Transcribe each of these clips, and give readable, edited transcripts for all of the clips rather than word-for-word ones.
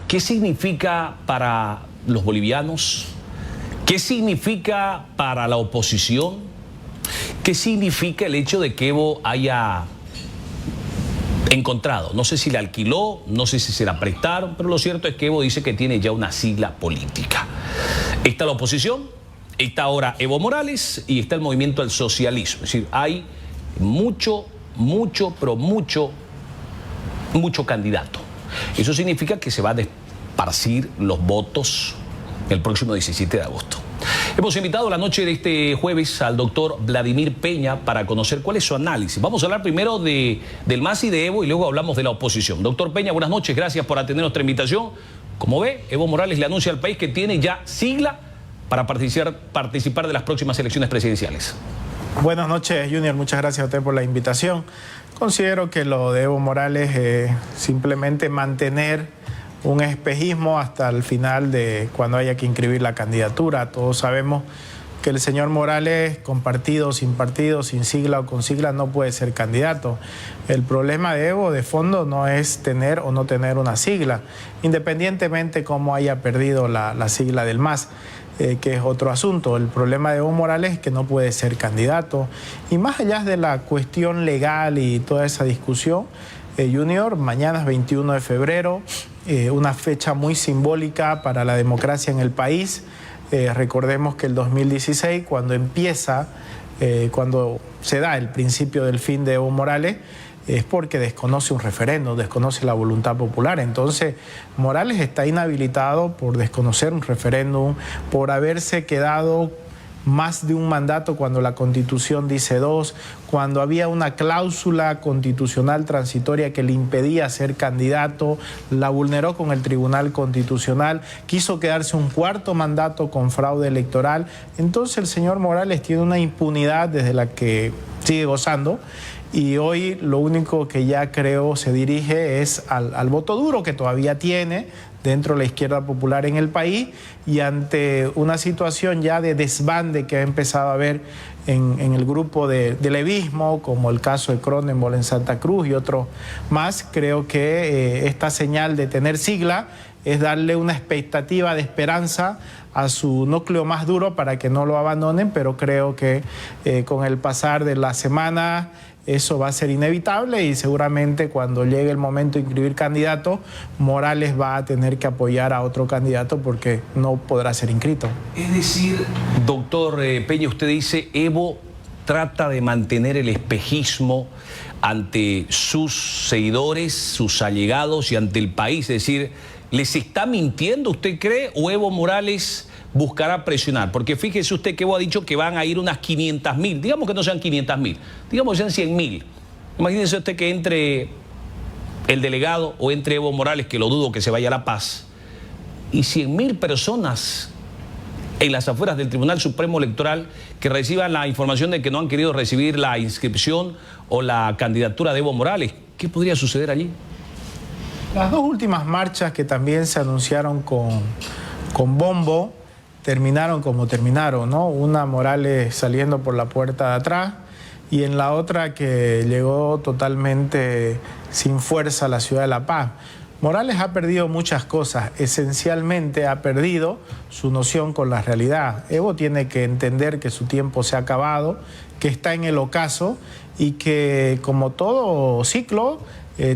¿Qué significa para los bolivianos? ¿Qué significa para la oposición? ¿Qué significa el hecho de que Evo haya encontrado? No sé si la alquiló, no sé si se la prestaron, pero lo cierto es que Evo dice que tiene ya una sigla política. Está la oposición, está ahora Evo Morales y está el movimiento al socialismo. Es decir, hay mucho candidato. Eso significa que se van a esparcir los votos el próximo 17 de agosto. Hemos invitado la noche de este jueves al doctor Vladimir Peña para conocer cuál es su análisis. Vamos a hablar primero del MAS y de Evo y luego hablamos de la oposición. Doctor Peña, buenas noches, gracias por atender nuestra invitación. Como ve, Evo Morales le anuncia al país que tiene ya sigla para participar de las próximas elecciones presidenciales. Buenas noches, Junior. Muchas gracias a usted por la invitación. Considero que lo de Evo Morales es simplemente mantener un espejismo hasta el final de cuando haya que inscribir la candidatura. Todos sabemos que el señor Morales, con partido, sin sigla o con sigla, no puede ser candidato. El problema de Evo, de fondo, no es tener o no tener una sigla, independientemente cómo haya perdido la sigla del MAS. Que es otro asunto. El problema de Evo Morales es que no puede ser candidato. Y más allá de la cuestión legal y toda esa discusión, Junior, mañana es 21 de febrero, una fecha muy simbólica para la democracia en el país. Recordemos que el 2016, cuando se da el principio del fin de Evo Morales, es porque desconoce un referéndum, desconoce la voluntad popular. Entonces, Morales está inhabilitado por desconocer un referéndum, por haberse quedado más de un mandato cuando la Constitución dice 2, cuando había una cláusula constitucional transitoria que le impedía ser candidato, la vulneró con el Tribunal Constitucional, quiso quedarse un cuarto mandato con fraude electoral. Entonces, el señor Morales tiene una impunidad desde la que sigue gozando. Y hoy lo único que ya creo se dirige es al voto duro que todavía tiene dentro de la izquierda popular en el país, y ante una situación ya de desbande que ha empezado a haber en el grupo de levismo, como el caso de Cronenberg en Santa Cruz y otros más, creo que esta señal de tener sigla es darle una expectativa de esperanza a su núcleo más duro para que no lo abandonen, pero creo que con el pasar de la semana eso va a ser inevitable y seguramente cuando llegue el momento de inscribir candidato, Morales va a tener que apoyar a otro candidato porque no podrá ser inscrito. Es decir, doctor Peña, usted dice Evo trata de mantener el espejismo ante sus seguidores, sus allegados y ante el país. Es decir, ¿les está mintiendo, usted cree, o Evo Morales buscará presionar? Porque fíjese usted que Evo ha dicho que van a ir unas 500.000, digamos que no sean 500.000, digamos que sean 100.000. Imagínese usted que entre el delegado o entre Evo Morales, que lo dudo que se vaya a La Paz, y 100.000 personas en las afueras del Tribunal Supremo Electoral que reciban la información de que no han querido recibir la inscripción o la candidatura de Evo Morales. ¿Qué podría suceder allí? Las dos últimas marchas que también se anunciaron con bombo terminaron como terminaron, ¿no? Una Morales saliendo por la puerta de atrás y en la otra que llegó totalmente sin fuerza a la ciudad de La Paz. Morales ha perdido muchas cosas, esencialmente ha perdido su noción con la realidad. Evo tiene que entender que su tiempo se ha acabado, que está en el ocaso y que, como todo ciclo,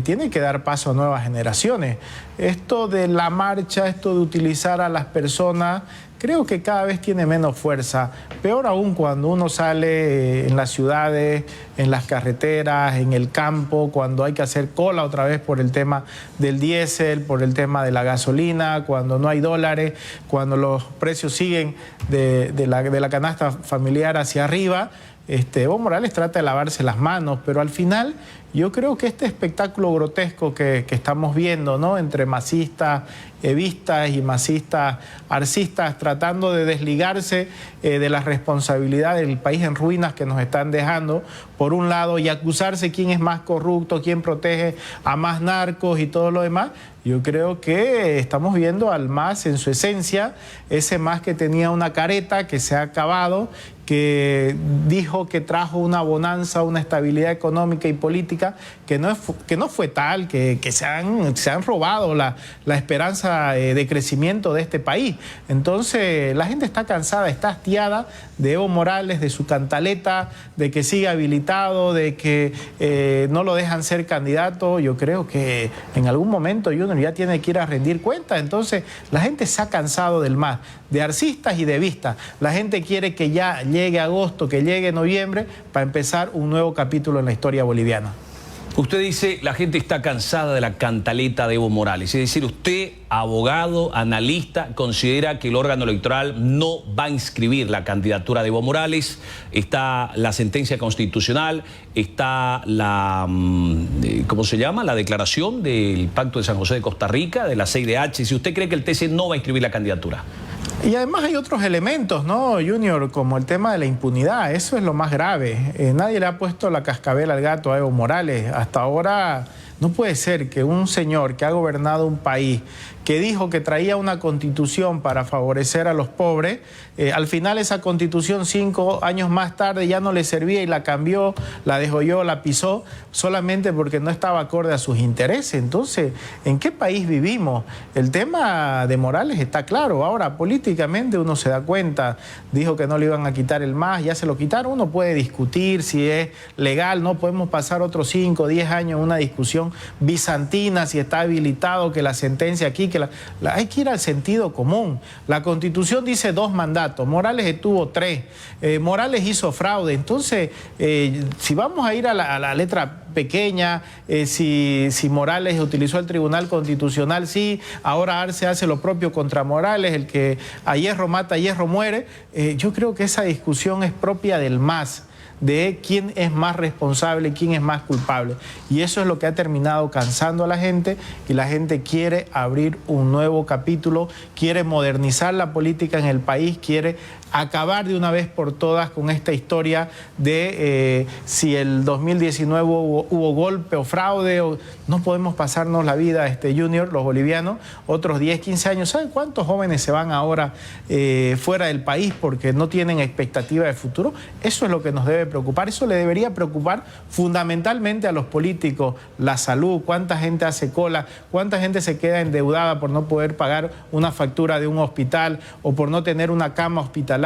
tiene que dar paso a nuevas generaciones. Esto de la marcha, esto de utilizar a las personas, creo que cada vez tiene menos fuerza. Peor aún cuando uno sale en las ciudades, en las carreteras, en el campo, cuando hay que hacer cola otra vez por el tema del diésel, por el tema de la gasolina, cuando no hay dólares, cuando los precios siguen de la canasta familiar hacia arriba. Evo Morales trata de lavarse las manos, pero al final yo creo que este espectáculo grotesco que estamos viendo, ¿no?, entre masistas, evistas y masistas, arcistas, tratando de desligarse de la responsabilidad del país en ruinas que nos están dejando, por un lado, y acusarse quién es más corrupto, quién protege a más narcos y todo lo demás. Yo creo que estamos viendo al MAS en su esencia, ese MAS que tenía una careta que se ha acabado, que dijo que trajo una bonanza, una estabilidad económica y política que no fue tal, que se han robado la esperanza de crecimiento de este país. Entonces la gente está cansada, está hastiada de Evo Morales, de su cantaleta, de que sigue habilitado, de que no lo dejan ser candidato. Yo creo que en algún momento Junior ya tiene que ir a rendir cuentas. Entonces la gente se ha cansado del MAS, de arcistas y de vistas. La gente quiere que ya llegue agosto, que llegue noviembre, para empezar un nuevo capítulo en la historia boliviana. Usted dice, la gente está cansada de la cantaleta de Evo Morales. Es decir, usted, abogado, analista, considera que el órgano electoral no va a inscribir la candidatura de Evo Morales. Está la sentencia constitucional, está la, ¿cómo se llama? La declaración del Pacto de San José de Costa Rica, de la CIDH. Si usted cree que el TC no va a inscribir la candidatura. Y además hay otros elementos, ¿no, Junior? Como el tema de la impunidad, eso es lo más grave. Nadie le ha puesto la cascabel al gato a Evo Morales. Hasta ahora no puede ser que un señor que ha gobernado un país, que dijo que traía una constitución para favorecer a los pobres, al final esa constitución 5 años más tarde ya no le servía y la cambió, la degolló, la pisó, solamente porque no estaba acorde a sus intereses. Entonces, ¿en qué país vivimos? El tema de Morales está claro. Ahora, políticamente uno se da cuenta, dijo que no le iban a quitar el MAS, ya se lo quitaron. Uno puede discutir si es legal, no podemos pasar otros 5 o 10 años en una discusión bizantina, si está habilitado, que la sentencia aquí, que hay que ir al sentido común. La Constitución dice 2 mandatos, Morales estuvo 3, Morales hizo fraude. Entonces, si vamos a ir a la letra pequeña, si Morales utilizó el Tribunal Constitucional, sí, ahora Arce hace lo propio contra Morales, el que a hierro mata, a hierro muere. Yo creo que esa discusión es propia del MAS, de quién es más responsable, quién es más culpable. Y eso es lo que ha terminado cansando a la gente, y la gente quiere abrir un nuevo capítulo, quiere modernizar la política en el país, quiere acabar de una vez por todas con esta historia de si el 2019 hubo golpe o fraude. No podemos pasarnos la vida, Junior, los bolivianos, otros 10, 15 años. ¿Saben cuántos jóvenes se van ahora fuera del país porque no tienen expectativa de futuro? Eso es lo que nos debe preocupar. Eso le debería preocupar fundamentalmente a los políticos. La salud, cuánta gente hace cola, cuánta gente se queda endeudada por no poder pagar una factura de un hospital o por no tener una cama hospitalaria.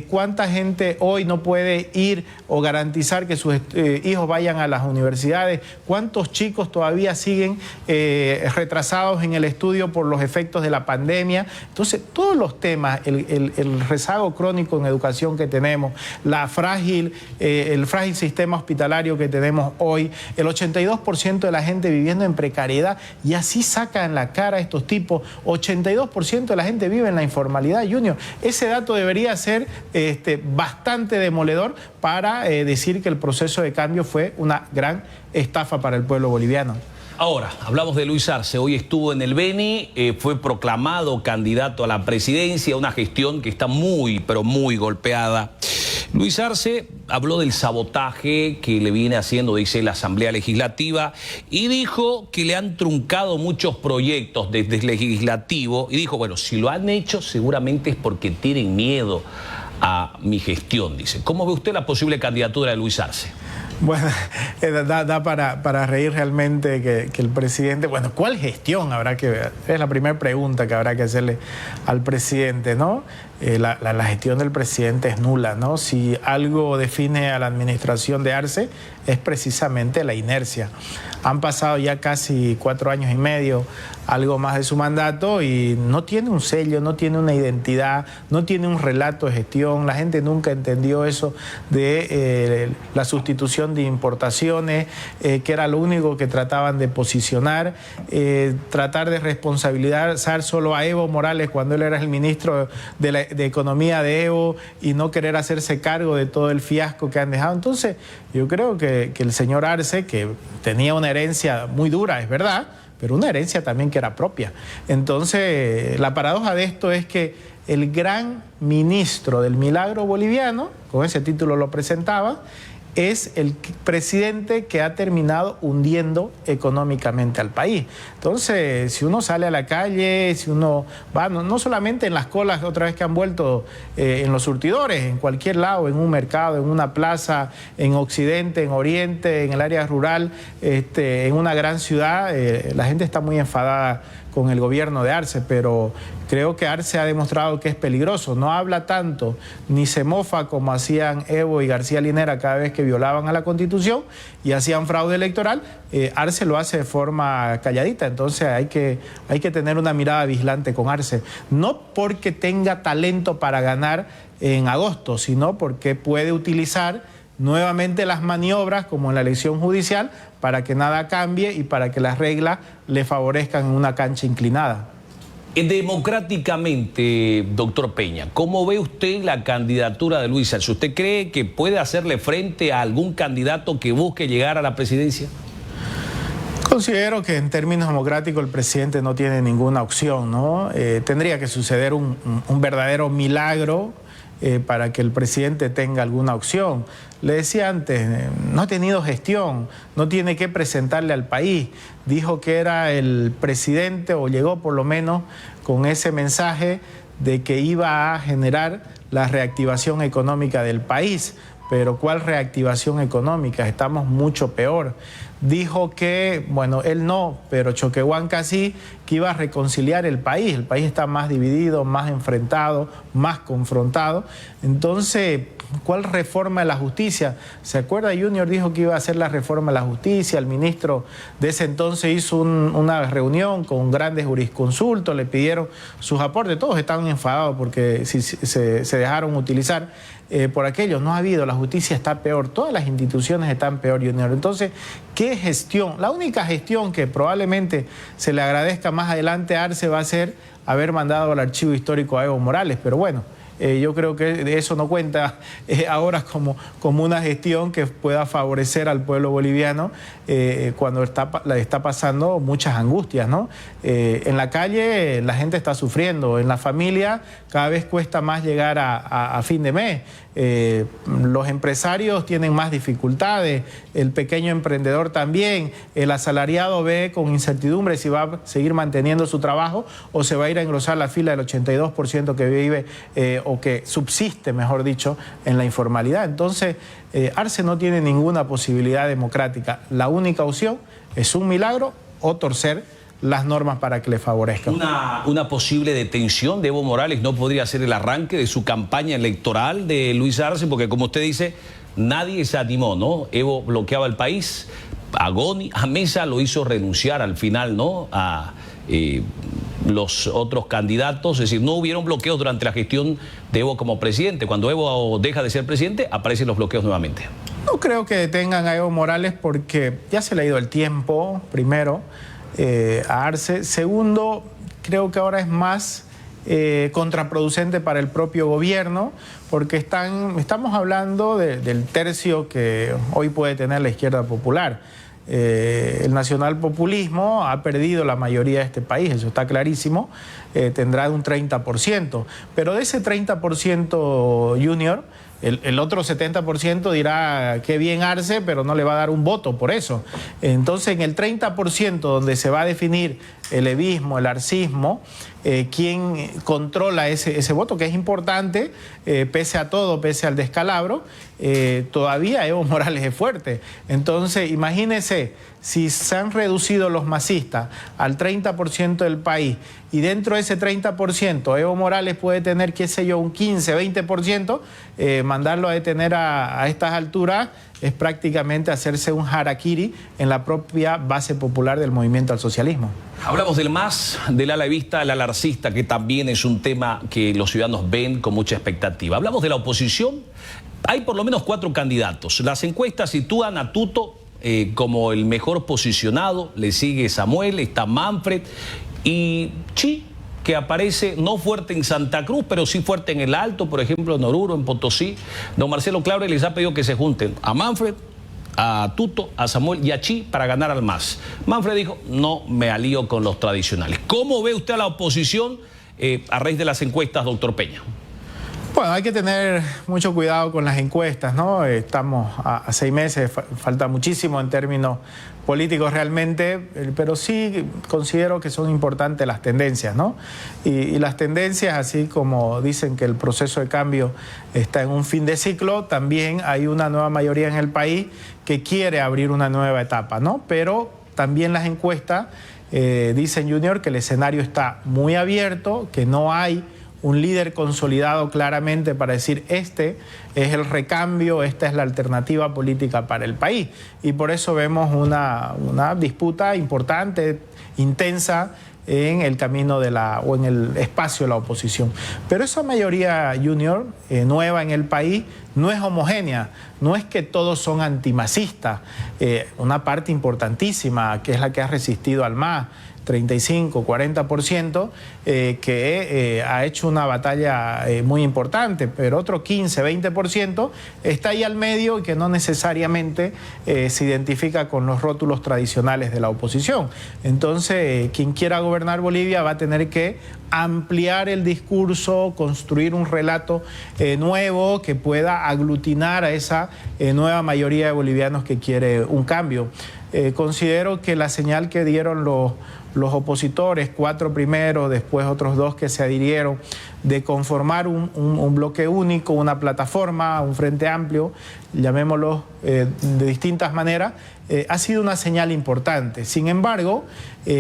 Cuánta gente hoy no puede ir o garantizar que sus hijos vayan a las universidades, cuántos chicos todavía siguen retrasados en el estudio por los efectos de la pandemia. Entonces, todos los temas, el rezago crónico en educación que tenemos, el frágil sistema hospitalario que tenemos hoy, el 82% de la gente viviendo en precariedad, y así sacan la cara a estos tipos. 82% de la gente vive en la informalidad, Junior. Ese dato debería ser bastante demoledor para decir que el proceso de cambio fue una gran estafa para el pueblo boliviano. Ahora, hablamos de Luis Arce. Hoy estuvo en el Beni, fue proclamado candidato a la presidencia, una gestión que está muy, pero muy golpeada. Luis Arce habló del sabotaje que le viene haciendo, dice, la Asamblea Legislativa, y dijo que le han truncado muchos proyectos desde el Legislativo, y dijo, bueno, si lo han hecho seguramente es porque tienen miedo a mi gestión, dice. ¿Cómo ve usted la posible candidatura de Luis Arce? Bueno, da para reír realmente que el presidente... Bueno, ¿cuál gestión habrá que ver? Es la primera pregunta que habrá que hacerle al presidente, ¿no? La gestión del presidente es nula, ¿no? Si algo define a la administración de Arce es precisamente la inercia. Han pasado ya casi 4 años y medio, algo más de su mandato, y no tiene un sello, no tiene una identidad, no tiene un relato de gestión. La gente nunca entendió eso de la sustitución de importaciones, que era lo único que trataban de posicionar, tratar de responsabilizar solo a Evo Morales cuando él era el ministro de Economía de Evo, y no querer hacerse cargo de todo el fiasco que han dejado. Entonces, yo creo que el señor Arce, que tenía una herencia muy dura, es verdad, pero una herencia también que era propia. Entonces, la paradoja de esto es que el gran ministro del milagro boliviano, con ese título lo presentaba, es el presidente que ha terminado hundiendo económicamente al país. Entonces, si uno sale a la calle, si uno va, no solamente en las colas otra vez que han vuelto en los surtidores, en cualquier lado, en un mercado, en una plaza, en Occidente, en Oriente, en el área rural, en una gran ciudad, la gente está muy enfadada con el gobierno de Arce, pero creo que Arce ha demostrado que es peligroso. No habla tanto ni se mofa como hacían Evo y García Linera cada vez que violaban a la Constitución y hacían fraude electoral. Arce lo hace de forma calladita, entonces hay que tener una mirada vigilante con Arce. No porque tenga talento para ganar en agosto, sino porque puede utilizar nuevamente las maniobras como en la elección judicial para que nada cambie y para que las reglas le favorezcan en una cancha inclinada. Democráticamente, doctor Peña, ¿cómo ve usted la candidatura de Luis Arce? ¿Usted cree que puede hacerle frente a algún candidato que busque llegar a la presidencia? Considero que en términos democráticos el presidente no tiene ninguna opción, ¿no? Tendría que suceder un verdadero milagro para que el presidente tenga alguna opción. Le decía antes, no ha tenido gestión, no tiene que presentarle al país. Dijo que era el presidente, o llegó por lo menos con ese mensaje de que iba a generar la reactivación económica del país. Pero ¿cuál reactivación económica? Estamos mucho peor. Dijo que, bueno, él no, pero Choquehuanca sí, que iba a reconciliar el país. El país está más dividido, más enfrentado, más confrontado. Entonces, ¿cuál reforma de la justicia? ¿Se acuerda? Junior dijo que iba a hacer la reforma de la justicia. El ministro de ese entonces hizo una reunión con grandes jurisconsultos, le pidieron sus aportes. Todos estaban enfadados porque se dejaron utilizar por aquellos. No ha habido, la justicia está peor, todas las instituciones están peor, Junior. Entonces, ¿qué gestión? La única gestión que probablemente se le agradezca más adelante a Arce va a ser haber mandado al archivo histórico a Evo Morales, pero bueno, yo creo que eso no cuenta ahora como una gestión que pueda favorecer al pueblo boliviano cuando está pasando muchas angustias, ¿no? En la calle la gente está sufriendo, en la familia cada vez cuesta más llegar a fin de mes. Los empresarios tienen más dificultades, el pequeño emprendedor también, el asalariado ve con incertidumbre si va a seguir manteniendo su trabajo o se va a ir a engrosar la fila del 82% que vive o que subsiste, mejor dicho, en la informalidad. Entonces, Arce no tiene ninguna posibilidad democrática. La única opción es un milagro o torcer las normas para que le favorezcan. Una posible detención de Evo Morales no podría ser el arranque de su campaña electoral de Luis Arce, porque como usted dice, nadie se animó, ¿no? Evo bloqueaba el país, a Mesa lo hizo renunciar al final, ¿no? A los otros candidatos, es decir, no hubieron bloqueos durante la gestión de Evo como presidente. Cuando Evo deja de ser presidente, aparecen los bloqueos nuevamente. No creo que detengan a Evo Morales porque ya se le ha ido el tiempo, primero, a Arce. Segundo, creo que ahora es más contraproducente para el propio gobierno porque estamos hablando del tercio que hoy puede tener la izquierda popular. El nacionalpopulismo ha perdido la mayoría de este país, eso está clarísimo, tendrá un 30%, pero de ese 30% Junior, el otro 70% dirá qué bien Arce, pero no le va a dar un voto por eso. Entonces, en el 30% donde se va a definir el evismo, el arcismo, quién controla ese voto, que es importante, pese a todo, pese al descalabro, todavía Evo Morales es fuerte. Entonces, imagínese, si se han reducido los masistas al 30% del país y dentro de ese 30% Evo Morales puede tener, qué sé yo, un 15, 20%, mandarlo a detener a estas alturas es prácticamente hacerse un harakiri en la propia base popular del movimiento al socialismo. Hablamos del MAS, del ala vista, el alarcista, que también es un tema que los ciudadanos ven con mucha expectativa. Hablamos de la oposición. Hay por lo menos 4 candidatos. Las encuestas sitúan a Tuto como el mejor posicionado. Le sigue Samuel, está Manfred y Chi, que aparece no fuerte en Santa Cruz, pero sí fuerte en el Alto, por ejemplo, en Oruro, en Potosí. Don Marcelo Claure les ha pedido que se junten a Manfred, a Tuto, a Samuel y a Chi para ganar al MAS. Manfred dijo, no me alío con los tradicionales. ¿Cómo ve usted a la oposición a raíz de las encuestas, doctor Peña? Bueno, hay que tener mucho cuidado con las encuestas, ¿no? Estamos a 6 meses, falta muchísimo en términos políticos realmente, pero sí considero que son importantes las tendencias, ¿no? Y las tendencias, así como dicen que el proceso de cambio está en un fin de ciclo, también hay una nueva mayoría en el país que quiere abrir una nueva etapa, ¿no? Pero también las encuestas dicen, Junior, que el escenario está muy abierto, que no hay un líder consolidado claramente para decir este es el recambio, esta es la alternativa política para el país. Y por eso vemos una disputa importante, intensa, en el camino o en el espacio de la oposición. Pero esa mayoría, Junior, nueva en el país, no es homogénea. No es que todos son antimasistas. Una parte importantísima, que es la que ha resistido al MAS, 35, 40%, que ha hecho una batalla muy importante, pero otro 15, 20% está ahí al medio y que no necesariamente se identifica con los rótulos tradicionales de la oposición. Entonces, quien quiera gobernar Bolivia va a tener que ampliar el discurso, construir un relato nuevo que pueda aglutinar a esa nueva mayoría de bolivianos que quiere un cambio. Considero que la señal que dieron los opositores, 4 primeros, después otros 2 que se adhirieron, de conformar un bloque único, una plataforma, un frente amplio, llamémoslo de distintas maneras, ha sido una señal importante. Sin embargo,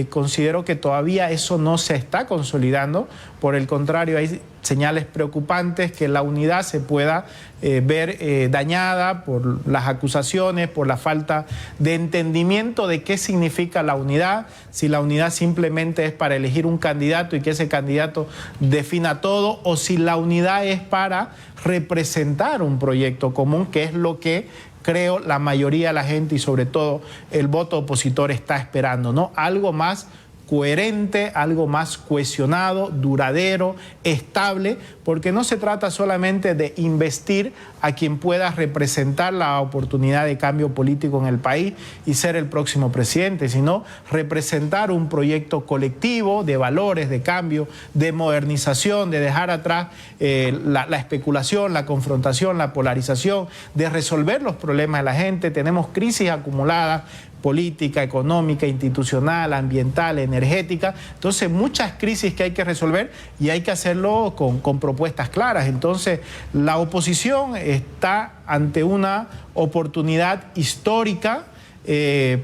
considero que todavía eso no se está consolidando. Por el contrario, hay señales preocupantes que la unidad se pueda ver dañada por las acusaciones, por la falta de entendimiento de qué significa la unidad, si la unidad simplemente es para elegir un candidato y que ese candidato defina todo, o si la unidad es para representar un proyecto común, que es lo que creo la mayoría de la gente y sobre todo el voto opositor está esperando, ¿no? Algo más coherente, algo más cohesionado, duradero, estable, porque no se trata solamente de investir a quien pueda representar la oportunidad de cambio político en el país y ser el próximo presidente, sino representar un proyecto colectivo de valores, de cambio, de modernización, de dejar atrás la especulación, la confrontación, la polarización, de resolver los problemas de la gente. Tenemos crisis acumuladas, política, económica, institucional, ambiental, energética. Entonces, muchas crisis que hay que resolver y hay que hacerlo con propuestas claras. Entonces, la oposición está ante una oportunidad histórica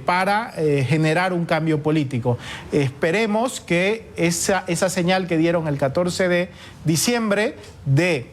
para generar un cambio político. Esperemos que esa señal que dieron el 14 de diciembre de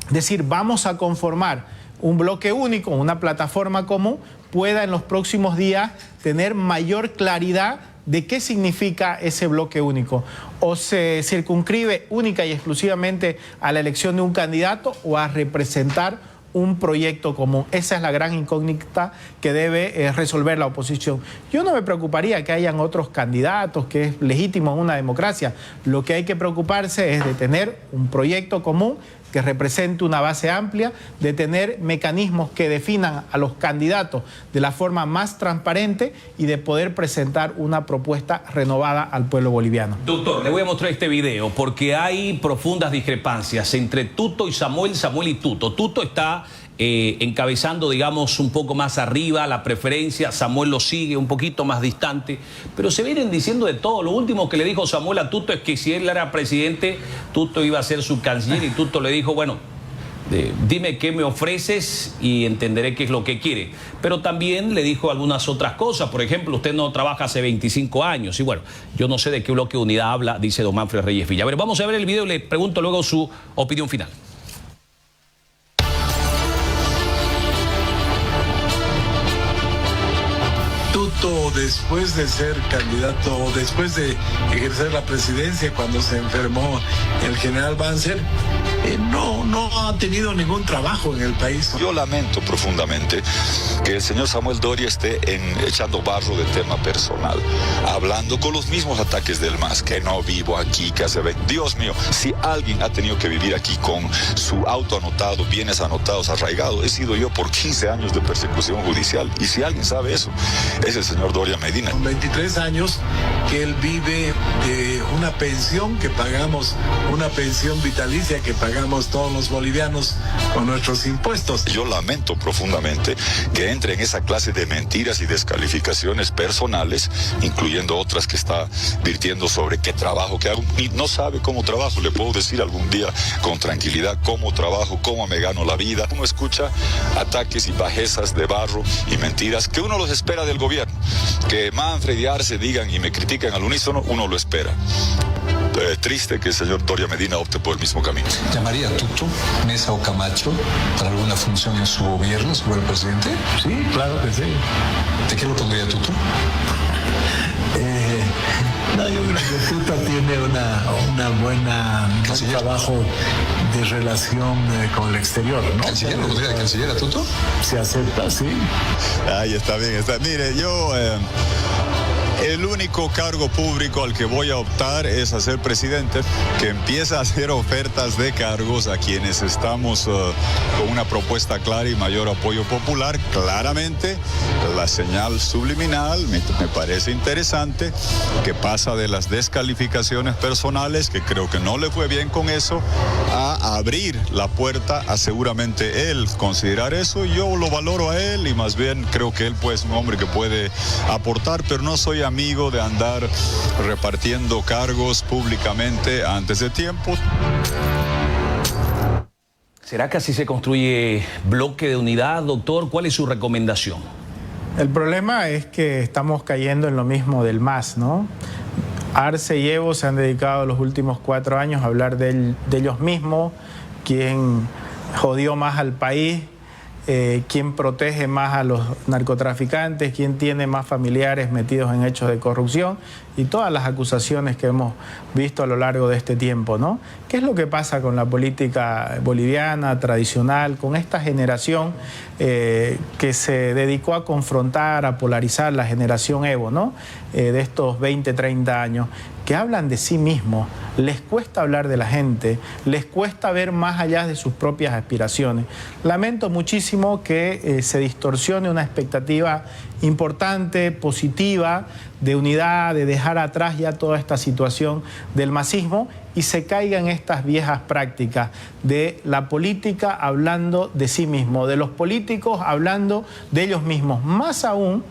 decir vamos a conformar un bloque único, una plataforma común, pueda en los próximos días tener mayor claridad de qué significa ese bloque único. O se circunscribe única y exclusivamente a la elección de un candidato o a representar un proyecto común. Esa es la gran incógnita que debe resolver la oposición. Yo no me preocuparía que hayan otros candidatos, que es legítimo en una democracia. Lo que hay que preocuparse es de tener un proyecto común que represente una base amplia, de tener mecanismos que definan a los candidatos de la forma más transparente y de poder presentar una propuesta renovada al pueblo boliviano. Doctor, le voy a mostrar este video porque hay profundas discrepancias entre Tuto y Samuel, Samuel y Tuto. Tuto está encabezando, digamos, un poco más arriba la preferencia, Samuel lo sigue un poquito más distante, pero se vienen diciendo de todo. Lo último que le dijo Samuel a Tuto es que si él era presidente, Tuto iba a ser su canciller y Tuto le dijo, bueno, dime qué me ofreces y entenderé qué es lo que quiere. Pero también le dijo algunas otras cosas. Por ejemplo, usted no trabaja hace 25 años. Y bueno, yo no sé de qué bloque de unidad habla, dice don Manfred Reyes Villa. A ver, vamos a ver el video y le pregunto luego su opinión final. Después de ser candidato, después de ejercer la presidencia, cuando se enfermó el general Banzer, no ha tenido ningún trabajo en el país. Yo lamento profundamente que el señor Samuel Doria esté echando barro de tema personal, hablando con los mismos ataques del MAS, que no vivo aquí, que hace... Dios mío, si alguien ha tenido que vivir aquí con su auto anotado, bienes anotados, arraigados, he sido yo por 15 años de persecución judicial. Y si alguien sabe eso, es el señor Doria Medina. Con 23 años que él vive de una pensión que pagamos, una pensión vitalicia que pagamos pagamos todos los bolivianos con nuestros impuestos. Yo lamento profundamente que entre en esa clase de mentiras y descalificaciones personales, incluyendo otras que está virtiendo sobre qué trabajo que hago, y no sabe cómo trabajo. Le puedo decir algún día con tranquilidad cómo trabajo, cómo me gano la vida. Uno escucha ataques y bajezas de barro y mentiras que uno los espera del gobierno. Que Manfred y Arce digan y me critican al unísono, uno lo espera. Triste que el señor Doria Medina opte por el mismo camino. ¿Llamaría a Tuto, Mesa o Camacho para alguna función en su gobierno, si fuera el presidente? Sí, claro que sí. ¿De qué lo pondría Tuto? No, yo creo que Tuto tiene un buen trabajo de relación con el exterior, ¿no? ¿Canciller? ¿Lo pondría de canciller a Tuto? Se acepta, sí. Ahí está bien, está. Mire, yo... el único cargo público al que voy a optar es a ser presidente, que empieza a hacer ofertas de cargos a quienes estamos con una propuesta clara y mayor apoyo popular. Claramente, la señal subliminal me parece interesante, que pasa de las descalificaciones personales, que creo que no le fue bien con eso, a abrir la puerta a seguramente él considerar eso. Yo lo valoro a él y más bien creo que él pues, es un hombre que puede aportar, pero no soy amigo de andar repartiendo cargos públicamente antes de tiempo. ¿Será que así se construye bloque de unidad, doctor? ¿Cuál es su recomendación? El problema es que estamos cayendo en lo mismo del MAS, ¿no? Arce y Evo se han dedicado los últimos 4 años a hablar de ellos mismos, quién jodió más al país, quién protege más a los narcotraficantes, quién tiene más familiares metidos en hechos de corrupción y todas las acusaciones que hemos visto a lo largo de este tiempo, ¿no? ¿Qué es lo que pasa con la política boliviana tradicional, con esta generación que se dedicó a confrontar, a polarizar, la generación Evo, ¿no? De estos 20, 30 años, que hablan de sí mismos, les cuesta hablar de la gente, les cuesta ver más allá de sus propias aspiraciones. Lamento muchísimo que se distorsione una expectativa importante, positiva, de unidad, de dejar atrás ya toda esta situación del masismo y se caiga en estas viejas prácticas de la política hablando de sí mismo, de los políticos hablando de ellos mismos. Más aún,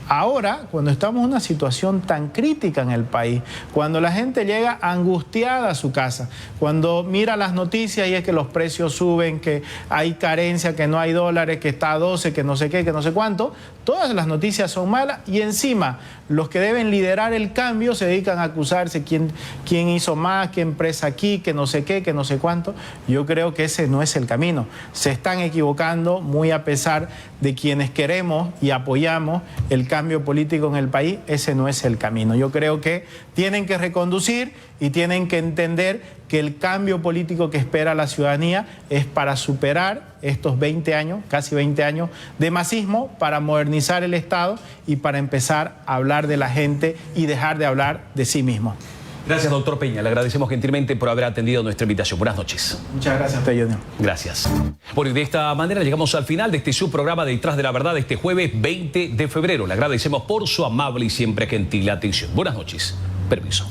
ahora, cuando estamos en una situación tan crítica en el país, cuando la gente llega angustiada a su casa, cuando mira las noticias y es que los precios suben, que hay carencia, que no hay dólares, que está a 12, que no sé qué, que no sé cuánto, todas las noticias son malas y encima los que deben liderar el cambio se dedican a acusarse quién hizo más, qué empresa aquí, que no sé qué, que no sé cuánto. Yo creo que ese no es el camino. Se están equivocando muy a pesar de quienes queremos y apoyamos el cambio político en el país. Ese no es el camino. Yo creo que tienen que reconducir y tienen que entender que el cambio político que espera la ciudadanía es para superar estos 20 años, casi 20 años de masismo, para modernizar el Estado y para empezar a hablar de la gente y dejar de hablar de sí mismo. Gracias, doctor Peña. Le agradecemos gentilmente por haber atendido nuestra invitación. Buenas noches. Muchas gracias a usted, Junior. Gracias. Bueno, y de esta manera llegamos al final de este subprograma Detrás de la Verdad, este jueves 20 de febrero. Le agradecemos por su amable y siempre gentil atención. Buenas noches. Permiso.